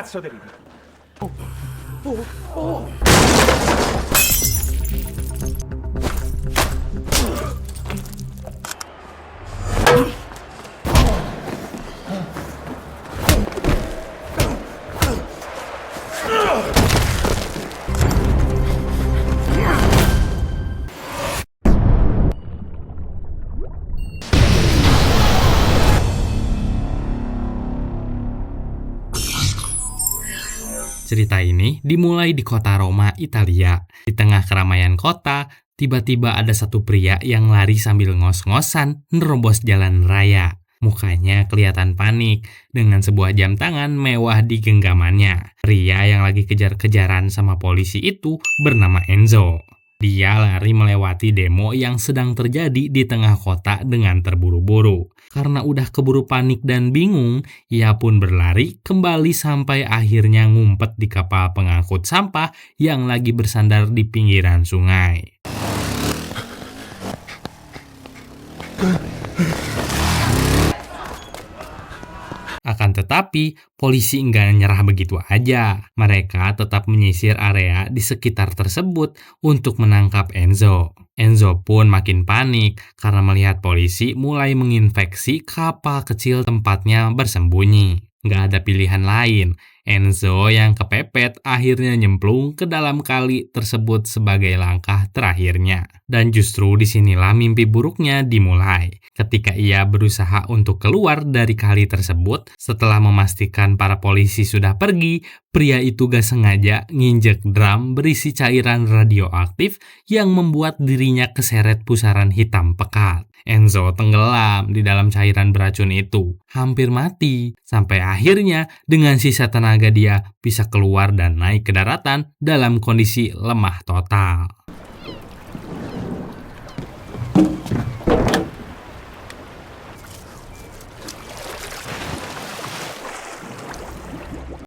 cazzo ti ridi? Cerita ini dimulai di kota Roma, Italia. Di tengah keramaian kota, tiba-tiba ada satu pria yang lari sambil ngos-ngosan nerobos jalan raya. Mukanya kelihatan panik dengan sebuah jam tangan mewah di genggamannya. Pria yang lagi kejar-kejaran sama polisi itu bernama Enzo. Dia lari melewati demo yang sedang terjadi di tengah kota dengan terburu-buru. Karena udah keburu panik dan bingung, ia pun berlari kembali sampai akhirnya ngumpet di kapal pengangkut sampah yang lagi bersandar di pinggiran sungai. Akan tetapi, polisi enggak nyerah begitu aja. Mereka tetap menyisir area di sekitar tersebut untuk menangkap Enzo. Enzo pun makin panik karena melihat polisi mulai menginfeksi kapal kecil tempatnya bersembunyi. Nggak ada pilihan lain. Enzo yang kepepet akhirnya nyemplung ke dalam kali tersebut sebagai langkah terakhirnya. Dan justru disinilah mimpi buruknya dimulai. Ketika ia berusaha untuk keluar dari kali tersebut, setelah memastikan para polisi sudah pergi, pria itu gak sengaja nginjek drum berisi cairan radioaktif yang membuat dirinya keseret pusaran hitam pekat. Enzo tenggelam di dalam cairan beracun itu, hampir mati, sampai akhirnya dengan sisa tenaga dia bisa keluar dan naik ke daratan dalam kondisi lemah total.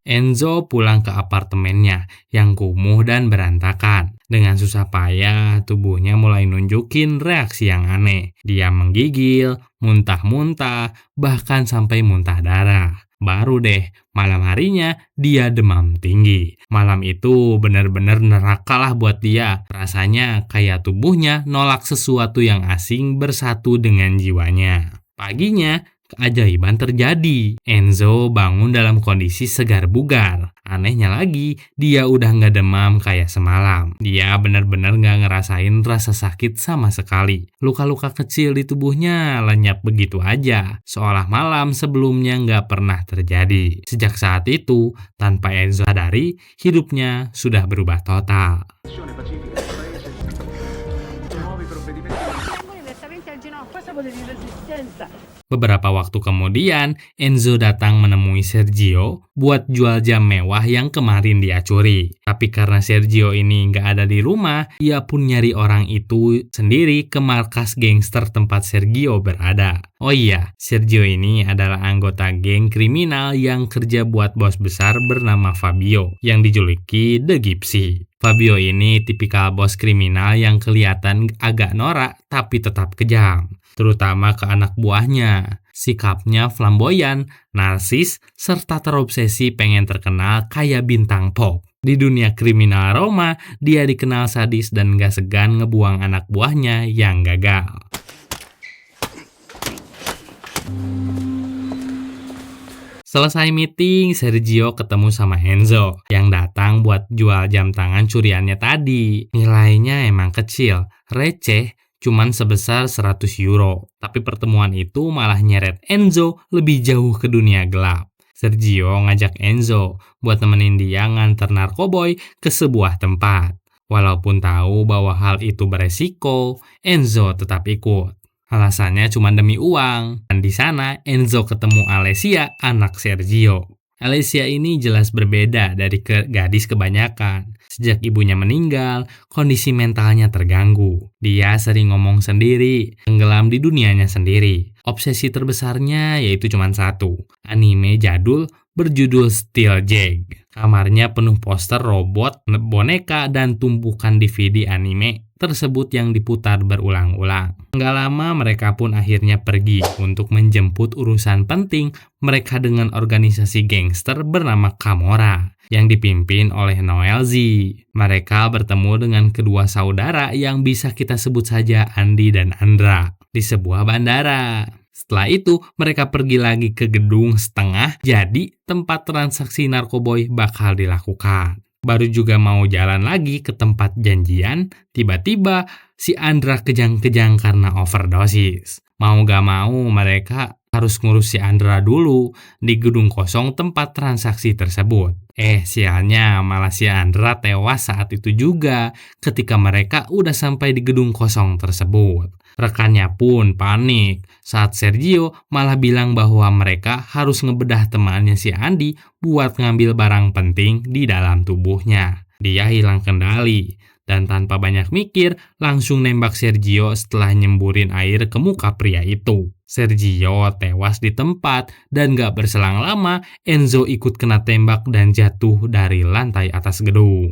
Enzo pulang ke apartemennya yang kumuh dan berantakan. Dengan susah payah, tubuhnya mulai nunjukin reaksi yang aneh. Dia menggigil, muntah-muntah, bahkan sampai muntah darah. Baru deh, malam harinya dia demam tinggi. Malam itu benar-benar neraka lah buat dia. Rasanya kayak tubuhnya nolak sesuatu yang asing bersatu dengan jiwanya. Paginya, keajaiban terjadi. Enzo bangun dalam kondisi segar bugar. Anehnya lagi, dia udah gak demam kayak semalam. Dia benar-benar gak ngerasain rasa sakit sama sekali. Luka-luka kecil di tubuhnya lenyap begitu aja, seolah malam sebelumnya gak pernah terjadi. Sejak saat itu, tanpa Enzo sadari, hidupnya sudah berubah total. Beberapa waktu kemudian, Enzo datang menemui Sergio buat jual jam mewah yang kemarin dia curi. Tapi karena Sergio ini nggak ada di rumah, ia pun nyari orang itu sendiri ke markas gangster tempat Sergio berada. Oh iya, Sergio ini adalah anggota geng kriminal yang kerja buat bos besar bernama Fabio, yang dijuluki The Gypsy. Fabio ini tipikal bos kriminal yang kelihatan agak norak tapi tetap kejam, terutama ke anak buahnya. Sikapnya flamboyan, narsis, serta terobsesi pengen terkenal kayak bintang pop. Di dunia kriminal Roma, dia dikenal sadis dan gak segan ngebuang anak buahnya yang gagal. Selesai meeting, Sergio ketemu sama Enzo yang datang buat jual jam tangan curiannya tadi. Nilainya emang kecil, receh, cuman sebesar 100 euro. Tapi pertemuan itu malah nyeret Enzo lebih jauh ke dunia gelap. Sergio ngajak Enzo buat nemenin dia nganter narkoboy ke sebuah tempat. Walaupun tahu bahwa hal itu beresiko, Enzo tetap ikut. Alasannya cuma demi uang. Dan di sana Enzo ketemu Alessia, anak Sergio. Alessia ini jelas berbeda dari gadis kebanyakan. Sejak ibunya meninggal, kondisi mentalnya terganggu. Dia sering ngomong sendiri, tenggelam di dunianya sendiri. Obsesi terbesarnya yaitu cuma satu, anime jadul berjudul Steel Jag. Kamarnya penuh poster robot, boneka, dan tumpukan DVD anime. tersebut yang diputar berulang-ulang. Nggak lama mereka pun akhirnya pergi untuk menjemput urusan penting mereka dengan organisasi gangster bernama Camorra yang dipimpin oleh Noel Z. Mereka bertemu dengan kedua saudara yang bisa kita sebut saja Andi dan Andra di sebuah bandara. Setelah itu, mereka pergi lagi ke gedung setengah jadi tempat transaksi narkoboy bakal dilakukan. Baru juga mau jalan lagi ke tempat janjian, tiba-tiba si Andra kejang-kejang karena overdosis. Mau gak mau mereka harus ngurus si Andra dulu di gedung kosong tempat transaksi tersebut. Sialnya malah si Andra tewas saat itu juga ketika mereka udah sampai di gedung kosong tersebut. Rekannya pun panik saat Sergio malah bilang bahwa mereka harus ngebedah temannya si Andi buat ngambil barang penting di dalam tubuhnya. Dia hilang kendali dan tanpa banyak mikir langsung nembak Sergio setelah nyemburin air ke muka pria itu. Sergio tewas di tempat dan gak berselang lama Enzo ikut kena tembak dan jatuh dari lantai atas gedung.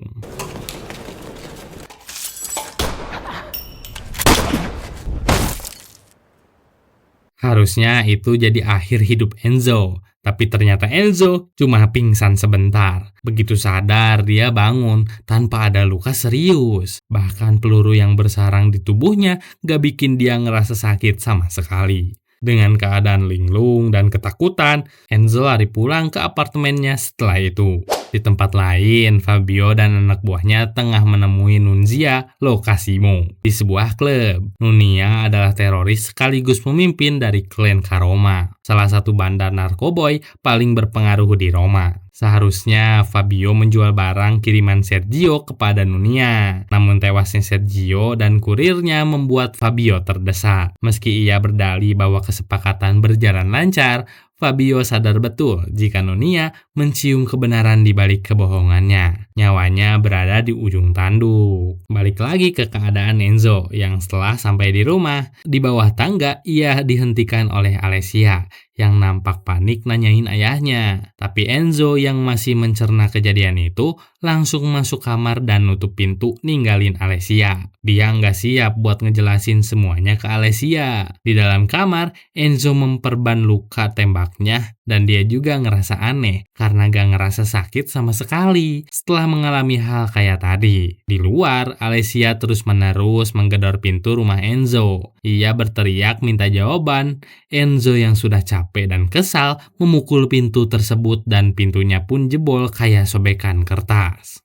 Harusnya itu jadi akhir hidup Enzo, tapi ternyata Enzo cuma pingsan sebentar. Begitu sadar, dia bangun tanpa ada luka serius. Bahkan peluru yang bersarang di tubuhnya gak bikin dia ngerasa sakit sama sekali. Dengan keadaan linglung dan ketakutan, Enzo lari pulang ke apartemennya setelah itu. Di tempat lain, Fabio dan anak buahnya tengah menemui Nunzia Locasimo di sebuah klub. Nunia adalah teroris sekaligus pemimpin dari klan Karoma, salah satu bandar narkoboy paling berpengaruh di Roma. Seharusnya Fabio menjual barang kiriman Sergio kepada Nunia. Namun tewasnya Sergio dan kurirnya membuat Fabio terdesak. Meski ia berdalih bahwa kesepakatan berjalan lancar, Fabio sadar betul jika Nunia mencium kebenaran di balik kebohongannya. Nyawanya berada di ujung tanduk. Balik lagi ke keadaan Enzo yang setelah sampai di rumah, di bawah tangga ia dihentikan oleh Alessia yang nampak panik nanyain ayahnya. Tapi Enzo yang masih mencerna kejadian itu langsung masuk kamar dan nutup pintu ninggalin Alessia. Dia nggak siap buat ngejelasin semuanya ke Alessia. Di dalam kamar, Enzo memperban luka tembaknya dan dia juga ngerasa aneh karena gak ngerasa sakit sama sekali setelah mengalami hal kayak tadi. Di luar, Alessia terus-menerus menggedor pintu rumah Enzo. Ia berteriak minta jawaban. Enzo yang sudah capek dan kesal memukul pintu tersebut dan pintunya pun jebol kayak sobekan kertas.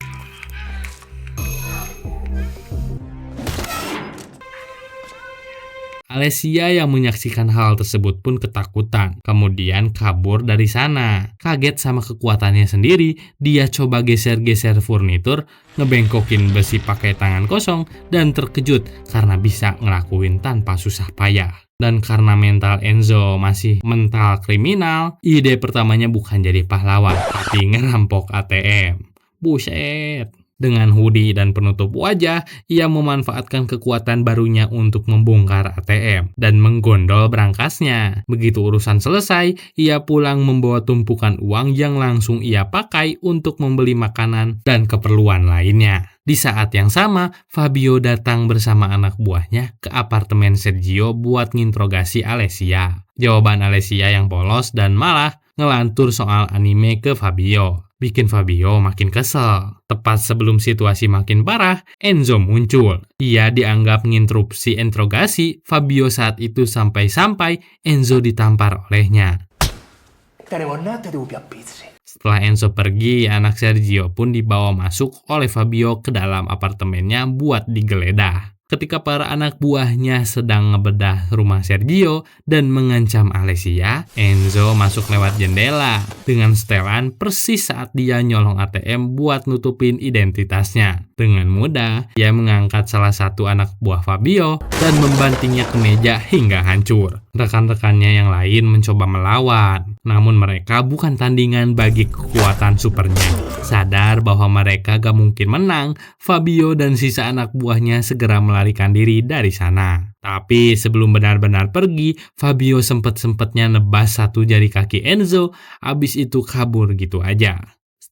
Alessia yang menyaksikan hal tersebut pun ketakutan, kemudian kabur dari sana. Kaget sama kekuatannya sendiri, dia coba geser-geser furnitur, ngebengkokin besi pakai tangan kosong, dan terkejut karena bisa ngelakuin tanpa susah payah. Dan karena mental Enzo masih mental kriminal, ide pertamanya bukan jadi pahlawan, tapi ngerampok ATM. Buset! Dengan hoodie dan penutup wajah, ia memanfaatkan kekuatan barunya untuk membongkar ATM dan menggondol berangkasnya. Begitu urusan selesai, ia pulang membawa tumpukan uang yang langsung ia pakai untuk membeli makanan dan keperluan lainnya. Di saat yang sama, Fabio datang bersama anak buahnya ke apartemen Sergio buat nginterogasi Alessia. Jawaban Alessia yang polos dan malah ngelantur soal anime ke Fabio bikin Fabio makin kesel. Tepat sebelum situasi makin parah, Enzo muncul. Ia dianggap menginterupsi interogasi Fabio saat itu sampai-sampai Enzo ditampar olehnya. Setelah Enzo pergi, anak Sergio pun dibawa masuk oleh Fabio ke dalam apartemennya buat digeledah. Ketika para anak buahnya sedang ngebedah rumah Sergio dan mengancam Alessia, Enzo masuk lewat jendela dengan setelan persis saat dia nyolong ATM buat nutupin identitasnya. Dengan mudah, ia mengangkat salah satu anak buah Fabio dan membantingnya ke meja hingga hancur. Rekan-rekannya yang lain mencoba melawan, namun mereka bukan tandingan bagi kekuatan supernya. Sadar bahwa mereka gak mungkin menang, Fabio dan sisa anak buahnya segera melarikan diri dari sana. Tapi sebelum benar-benar pergi, Fabio sempet-sempetnya nebas satu jari kaki Enzo, abis itu kabur gitu aja.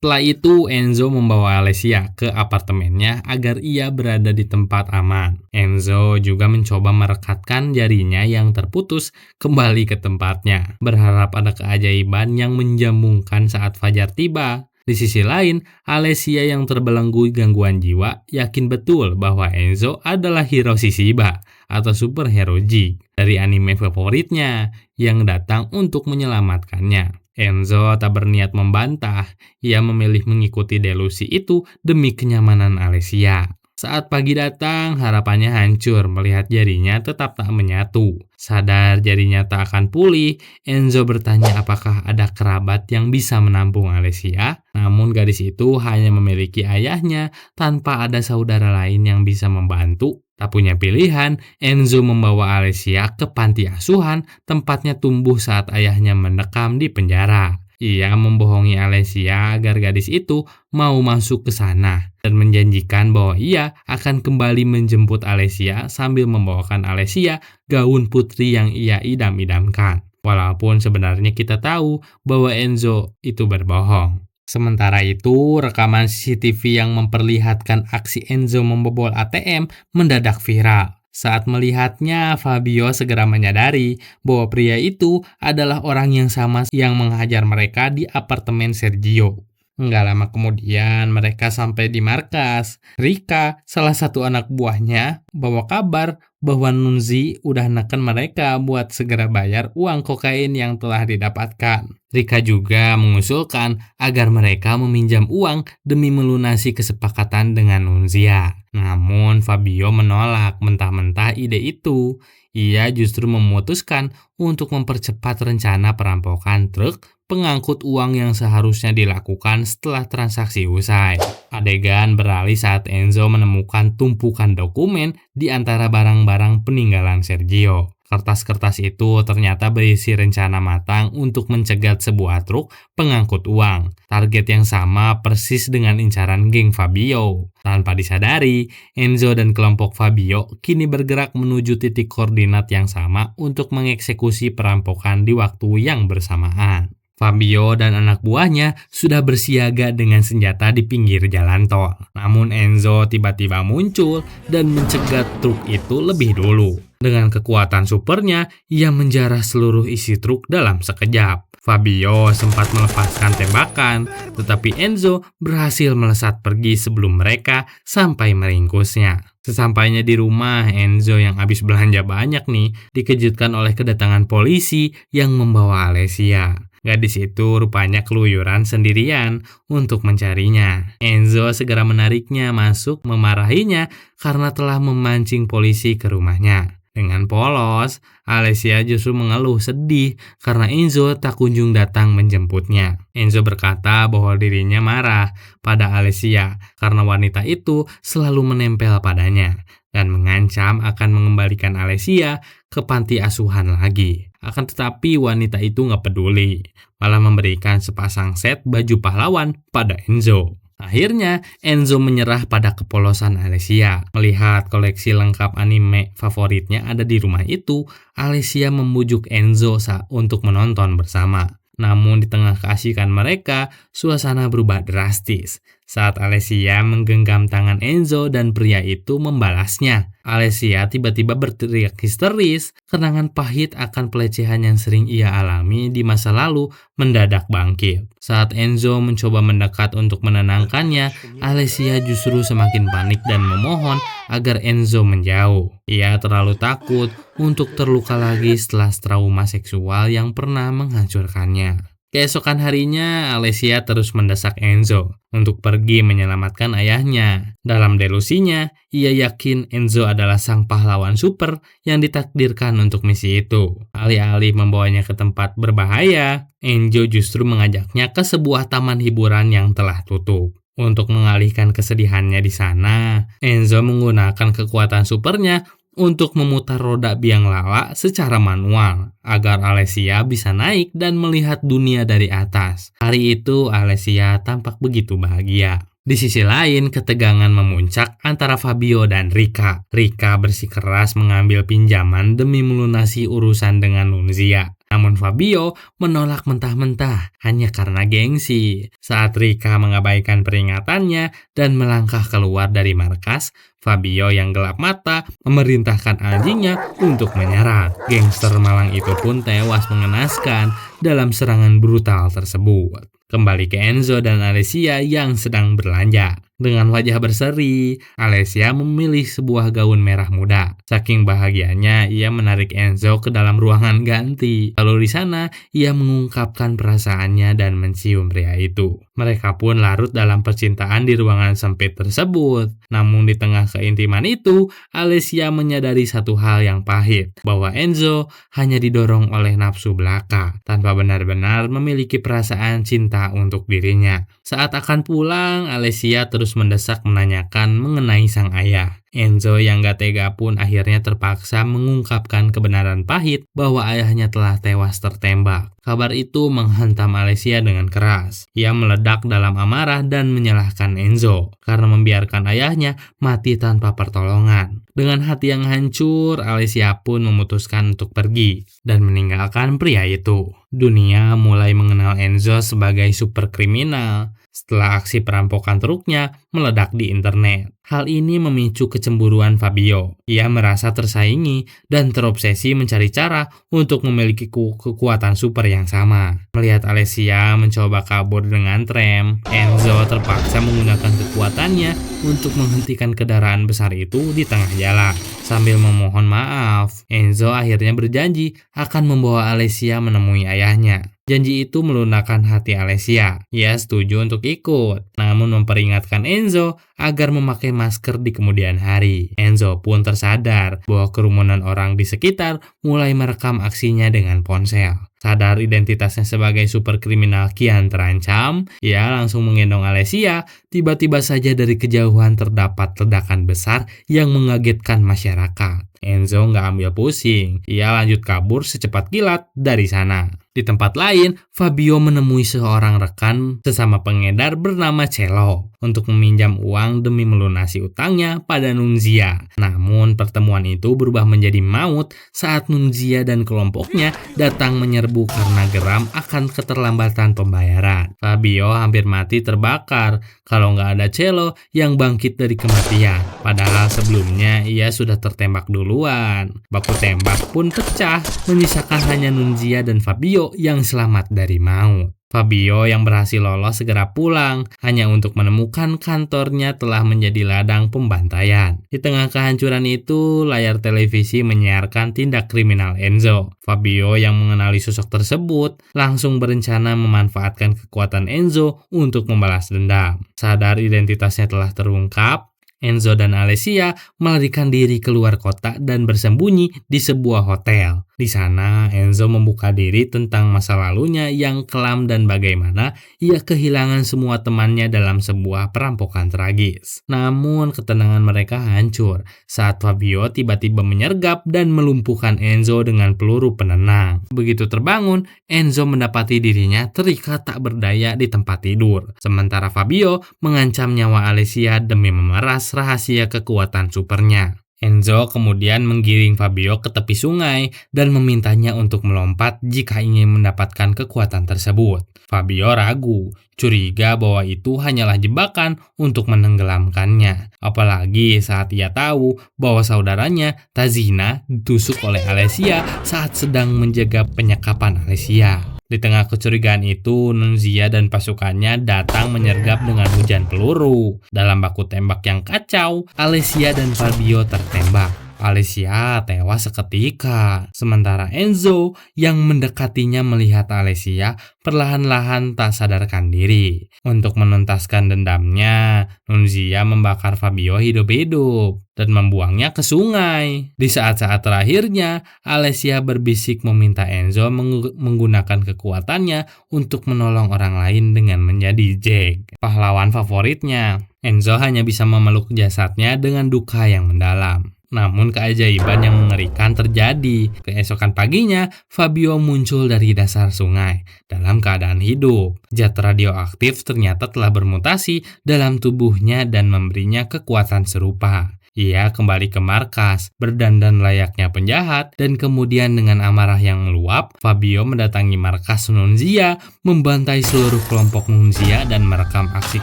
Setelah itu, Enzo membawa Alessia ke apartemennya agar ia berada di tempat aman. Enzo juga mencoba merekatkan jarinya yang terputus kembali ke tempatnya, berharap ada keajaiban yang menjambungkan saat fajar tiba. Di sisi lain, Alessia yang terbelenggu gangguan jiwa yakin betul bahwa Enzo adalah Hiroshi Shiba atau superhero G dari anime favoritnya yang datang untuk menyelamatkannya. Enzo tak berniat membantah, ia memilih mengikuti delusi itu demi kenyamanan Alessia. Saat pagi datang, harapannya hancur melihat jarinya tetap tak menyatu. Sadar jarinya tak akan pulih, Enzo bertanya apakah ada kerabat yang bisa menampung Alessia. Namun gadis itu hanya memiliki ayahnya tanpa ada saudara lain yang bisa membantu. Tak punya pilihan, Enzo membawa Alessia ke panti asuhan, tempatnya tumbuh saat ayahnya mendekam di penjara. Ia membohongi Alessia agar gadis itu mau masuk ke sana dan menjanjikan bahwa ia akan kembali menjemput Alessia sambil membawakan Alessia gaun putri yang ia idam-idamkan. Walaupun sebenarnya kita tahu bahwa Enzo itu berbohong. Sementara itu, rekaman CCTV yang memperlihatkan aksi Enzo membobol ATM mendadak viral. Saat melihatnya, Fabio segera menyadari bahwa pria itu adalah orang yang sama yang menghajar mereka di apartemen Sergio. Nggak lama kemudian, mereka sampai di markas. Rika, salah satu anak buahnya, bawa kabar bahwa Nunzi udah neken mereka buat segera bayar uang kokain yang telah didapatkan. Rika juga mengusulkan agar mereka meminjam uang demi melunasi kesepakatan dengan Nunzia. Namun Fabio menolak mentah-mentah ide itu. Ia justru memutuskan untuk mempercepat rencana perampokan truk pengangkut uang yang seharusnya dilakukan setelah transaksi usai. Adegan beralih saat Enzo menemukan tumpukan dokumen di antara barang-barang peninggalan Sergio. Kertas-kertas itu ternyata berisi rencana matang untuk mencegat sebuah truk pengangkut uang. Target yang sama persis dengan incaran geng Fabio. Tanpa disadari, Enzo dan kelompok Fabio kini bergerak menuju titik koordinat yang sama untuk mengeksekusi perampokan di waktu yang bersamaan. Fabio dan anak buahnya sudah bersiaga dengan senjata di pinggir jalan tol. Namun Enzo tiba-tiba muncul dan mencegat truk itu lebih dulu. Dengan kekuatan supernya, ia menjarah seluruh isi truk dalam sekejap. Fabio sempat melepaskan tembakan, tetapi Enzo berhasil melesat pergi sebelum mereka sampai meringkusnya. Sesampainya di rumah, Enzo yang habis belanja banyak nih, dikejutkan oleh kedatangan polisi yang membawa Alessia. Gadis itu rupanya keluyuran sendirian untuk mencarinya. Enzo segera menariknya masuk, memarahinya karena telah memancing polisi ke rumahnya. Dengan polos, Alessia justru mengeluh sedih karena Enzo tak kunjung datang menjemputnya. Enzo berkata bahwa dirinya marah pada Alessia karena wanita itu selalu menempel padanya dan mengancam akan mengembalikan Alessia ke panti asuhan lagi. Akan tetapi wanita itu nggak peduli, malah memberikan sepasang set baju pahlawan pada Enzo. Akhirnya, Enzo menyerah pada kepolosan Alessia. Melihat koleksi lengkap anime favoritnya ada di rumah itu, Alessia membujuk Enzo untuk menonton bersama. Namun di tengah keasikan mereka, suasana berubah drastis saat Alessia menggenggam tangan Enzo dan pria itu membalasnya. Alessia tiba-tiba berteriak histeris. Kenangan pahit akan pelecehan yang sering ia alami di masa lalu mendadak bangkit. Saat Enzo mencoba mendekat untuk menenangkannya, Alessia justru semakin panik dan memohon agar Enzo menjauh. Ia terlalu takut untuk terluka lagi setelah trauma seksual yang pernah menghancurkannya. Keesokan harinya, Alessia terus mendesak Enzo untuk pergi menyelamatkan ayahnya. Dalam delusinya, ia yakin Enzo adalah sang pahlawan super yang ditakdirkan untuk misi itu. Alih-alih membawanya ke tempat berbahaya, Enzo justru mengajaknya ke sebuah taman hiburan yang telah tutup. Untuk mengalihkan kesedihannya di sana, Enzo menggunakan kekuatan supernya untuk memutar roda biang lala secara manual agar Alessia bisa naik dan melihat dunia dari atas. Hari itu Alessia tampak begitu bahagia. Di sisi lain, ketegangan memuncak antara Fabio dan Rika. Rika bersikeras mengambil pinjaman demi melunasi urusan dengan Nunzia. Namun Fabio menolak mentah-mentah hanya karena gengsi. Saat Rika mengabaikan peringatannya dan melangkah keluar dari markas, Fabio yang gelap mata memerintahkan anjingnya untuk menyerang. Gangster malang itu pun tewas mengenaskan dalam serangan brutal tersebut. Kembali ke Enzo dan Alessia yang sedang belanja. Dengan wajah berseri, Alessia memilih sebuah gaun merah muda. Saking bahagianya, ia menarik Enzo ke dalam ruangan ganti. Lalu di sana, ia mengungkapkan perasaannya dan mencium pria itu. Mereka pun larut dalam percintaan di ruangan sempit tersebut. Namun di tengah keintiman itu, Alessia menyadari satu hal yang pahit, bahwa Enzo hanya didorong oleh nafsu belaka, tanpa benar-benar memiliki perasaan cinta untuk dirinya. Saat akan pulang, Alessia terus mendesak menanyakan mengenai sang ayah. Enzo yang gak tega pun akhirnya terpaksa mengungkapkan kebenaran pahit bahwa ayahnya telah tewas tertembak. Kabar itu menghantam Alessia dengan keras. Ia meledak dalam amarah dan menyalahkan Enzo karena membiarkan ayahnya mati tanpa pertolongan. Dengan hati yang hancur, Alessia pun memutuskan untuk pergi dan meninggalkan pria itu. Dunia mulai mengenal Enzo sebagai super kriminal setelah aksi perampokan truknya meledak di internet. Hal ini memicu kecemburuan Fabio. Ia merasa tersaingi dan terobsesi mencari cara untuk memiliki kekuatan super yang sama. Melihat Alessia mencoba kabur dengan tram, Enzo terpaksa menggunakan kekuatannya untuk menghentikan kendaraan besar itu di tengah jalan. Sambil memohon maaf, Enzo akhirnya berjanji akan membawa Alessia menemui ayahnya. Janji itu melunakkan hati Alessia. Ia setuju untuk ikut, namun memperingatkan Enzo agar memakai masker di kemudian hari. Enzo pun tersadar bahwa kerumunan orang di sekitar mulai merekam aksinya dengan ponsel. Sadar identitasnya sebagai super kriminal kian terancam, ia langsung menggendong Alessia. Tiba-tiba saja dari kejauhan terdapat ledakan besar yang mengagetkan masyarakat. Enzo nggak ambil pusing, ia lanjut kabur secepat kilat dari sana. Di tempat lain, Fabio menemui seorang rekan sesama pengedar bernama Cello untuk meminjam uang demi melunasi utangnya pada Nunzia. Namun pertemuan itu berubah menjadi maut saat Nunzia dan kelompoknya datang menyerbu karena geram akan keterlambatan pembayaran. Fabio hampir mati terbakar kalau nggak ada Cello yang bangkit dari kematian. Padahal sebelumnya ia sudah tertembak duluan. Baku tembak pun pecah, menyisakan hanya Nunzia dan Fabio yang selamat dari maut. Fabio yang berhasil lolos segera pulang hanya untuk menemukan kantornya telah menjadi ladang pembantaian. Di tengah kehancuran itu, layar televisi menyiarkan tindak kriminal Enzo. Fabio yang mengenali sosok tersebut langsung berencana memanfaatkan kekuatan Enzo untuk membalas dendam. Sadar identitasnya telah terungkap, Enzo dan Alessia melarikan diri keluar kota dan bersembunyi di sebuah hotel. Di sana, Enzo membuka diri tentang masa lalunya yang kelam dan bagaimana ia kehilangan semua temannya dalam sebuah perampokan tragis. Namun, ketenangan mereka hancur saat Fabio tiba-tiba menyergap dan melumpuhkan Enzo dengan peluru penenang. Begitu terbangun, Enzo mendapati dirinya terikat tak berdaya di tempat tidur. Sementara Fabio mengancam nyawa Alessia demi memeras rahasia kekuatan supernya. Enzo kemudian menggiring Fabio ke tepi sungai dan memintanya untuk melompat jika ingin mendapatkan kekuatan tersebut. Fabio ragu, curiga bahwa itu hanyalah jebakan untuk menenggelamkannya. Apalagi saat ia tahu bahwa saudaranya, Tazina, ditusuk oleh Alessia saat sedang menjaga penyekapan Alessia. Di tengah kecurigaan itu, Nunzia dan pasukannya datang menyergap dengan hujan peluru. Dalam baku tembak yang kacau, Alessia dan Fabio tertembak. Alessia tewas seketika. Sementara Enzo yang mendekatinya melihat Alessia perlahan-lahan tak sadarkan diri. Untuk menuntaskan dendamnya, Nunzia membakar Fabio hidup-hidup dan membuangnya ke sungai. Di saat-saat terakhirnya, Alessia berbisik meminta Enzo menggunakan kekuatannya untuk menolong orang lain dengan menjadi Jack, pahlawan favoritnya. Enzo hanya bisa memeluk jasadnya dengan duka yang mendalam. Namun keajaiban yang mengerikan terjadi. Keesokan paginya, Fabio muncul dari dasar sungai dalam keadaan hidup. Zat radioaktif ternyata telah bermutasi dalam tubuhnya dan memberinya kekuatan serupa. Ia kembali ke markas, berdandan layaknya penjahat, dan kemudian dengan amarah yang meluap, Fabio mendatangi markas Nunzia, membantai seluruh kelompok Nunzia dan merekam aksi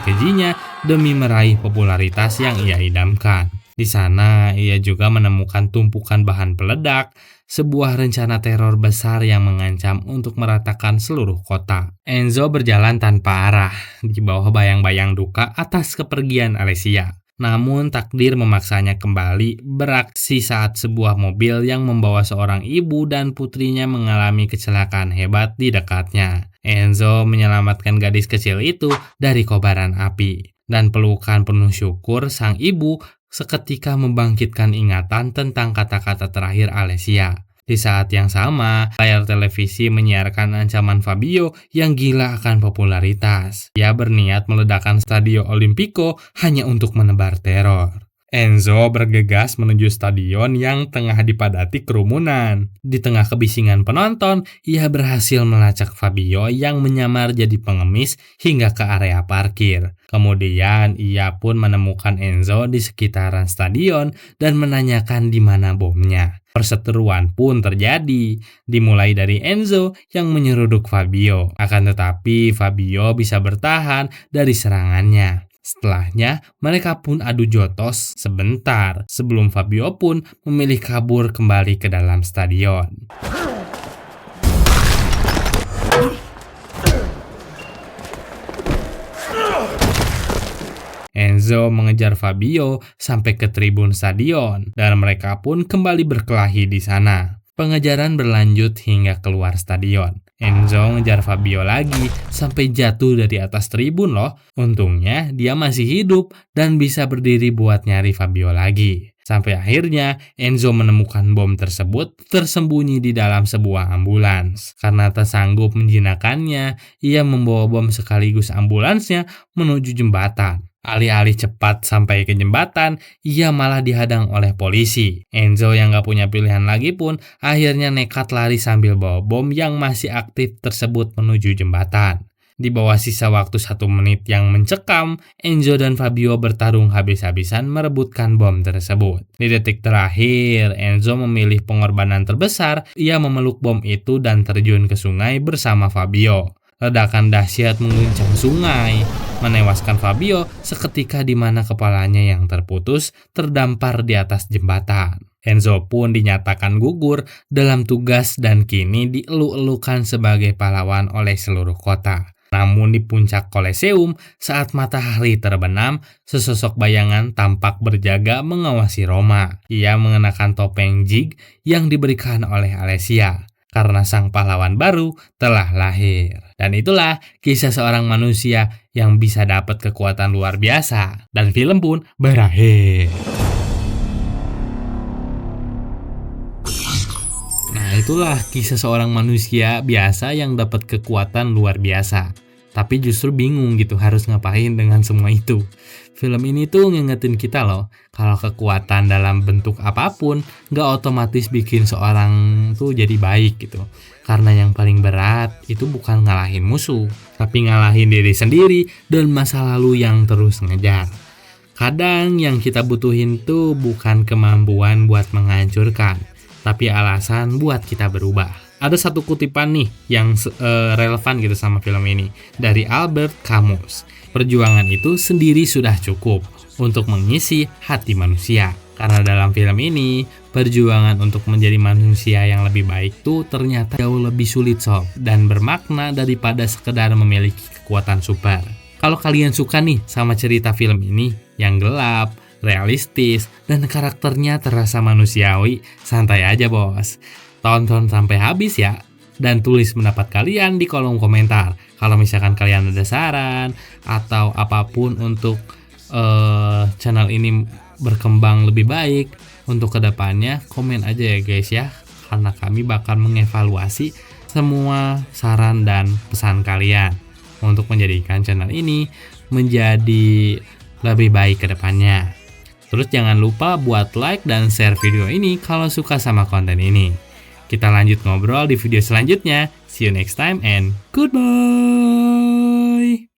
kejinya demi meraih popularitas yang ia idamkan. Di sana, ia juga menemukan tumpukan bahan peledak, sebuah rencana teror besar yang mengancam untuk meratakan seluruh kota. Enzo berjalan tanpa arah, di bawah bayang-bayang duka atas kepergian Alessia. Namun takdir memaksanya kembali beraksi saat sebuah mobil yang membawa seorang ibu dan putrinya mengalami kecelakaan hebat di dekatnya. Enzo menyelamatkan gadis kecil itu dari kobaran api. Dan pelukan penuh syukur sang ibu seketika membangkitkan ingatan tentang kata-kata terakhir Alessia. Di saat yang sama, layar televisi menyiarkan ancaman Fabio yang gila akan popularitas. Ia berniat meledakkan Stadio Olimpico hanya untuk menebar teror. Enzo bergegas menuju stadion yang tengah dipadati kerumunan. Di tengah kebisingan penonton, ia berhasil melacak Fabio yang menyamar jadi pengemis hingga ke area parkir. Kemudian, ia pun menemukan Enzo di sekitaran stadion dan menanyakan di mana bomnya. Perseteruan pun terjadi, dimulai dari Enzo yang menyeruduk Fabio. Akan tetapi, Fabio bisa bertahan dari serangannya. Setelahnya, mereka pun adu jotos sebentar sebelum Fabio pun memilih kabur kembali ke dalam stadion. Enzo mengejar Fabio sampai ke tribun stadion dan mereka pun kembali berkelahi di sana. Pengejaran berlanjut hingga keluar stadion. Enzo ngejar Fabio lagi sampai jatuh dari atas tribun loh. Untungnya dia masih hidup dan bisa berdiri buat nyari Fabio lagi. Sampai akhirnya Enzo menemukan bom tersebut tersembunyi di dalam sebuah ambulans. Karena tak sanggup menjinakkannya, ia membawa bom sekaligus ambulansnya menuju jembatan. Alih-alih cepat sampai ke jembatan, ia malah dihadang oleh polisi. Enzo yang gak punya pilihan lagi pun akhirnya nekat lari sambil bawa bom yang masih aktif tersebut menuju jembatan. Di bawah sisa waktu 1 menit yang mencekam, Enzo dan Fabio bertarung habis-habisan merebutkan bom tersebut. Di detik terakhir, Enzo memilih pengorbanan terbesar. Ia memeluk bom itu dan terjun ke sungai bersama Fabio. Ledakan dahsyat mengguncang sungai, menewaskan Fabio seketika di mana kepalanya yang terputus terdampar di atas jembatan. Enzo pun dinyatakan gugur dalam tugas dan kini dieluk-elukan sebagai pahlawan oleh seluruh kota. Namun di puncak Koloseum, saat matahari terbenam, sesosok bayangan tampak berjaga mengawasi Roma. Ia mengenakan topeng jig yang diberikan oleh Alessia. Karena sang pahlawan baru telah lahir. Dan itulah kisah seorang manusia yang bisa dapat kekuatan luar biasa. Dan film pun berakhir. Nah, itulah kisah seorang manusia biasa yang dapat kekuatan luar biasa. Tapi justru bingung gitu harus ngapain dengan semua itu. Film ini tuh ngingetin kita loh, kalau kekuatan dalam bentuk apapun gak otomatis bikin seorang tuh jadi baik gitu. Karena yang paling berat itu bukan ngalahin musuh, tapi ngalahin diri sendiri dan masa lalu yang terus ngejar. Kadang yang kita butuhin tuh bukan kemampuan buat menghancurkan, tapi alasan buat kita berubah. Ada satu kutipan nih yang relevan gitu sama film ini dari Albert Camus. Perjuangan itu sendiri sudah cukup untuk mengisi hati manusia. Karena dalam film ini, perjuangan untuk menjadi manusia yang lebih baik tuh ternyata jauh lebih sulit sob dan bermakna daripada sekedar memiliki kekuatan super. Kalau kalian suka nih sama cerita film ini yang gelap, realistis, dan karakternya terasa manusiawi, santai aja bos. Tonton sampai habis ya. Dan tulis pendapat kalian di kolom komentar. Kalau misalkan kalian ada saran atau apapun untuk channel ini berkembang lebih baik untuk kedepannya, komen aja ya guys ya. Karena kami bakal mengevaluasi semua saran dan pesan kalian untuk menjadikan channel ini menjadi lebih baik kedepannya. Terus jangan lupa buat like dan share video ini kalau suka sama konten ini. Kita lanjut ngobrol di video selanjutnya. See you next time and goodbye!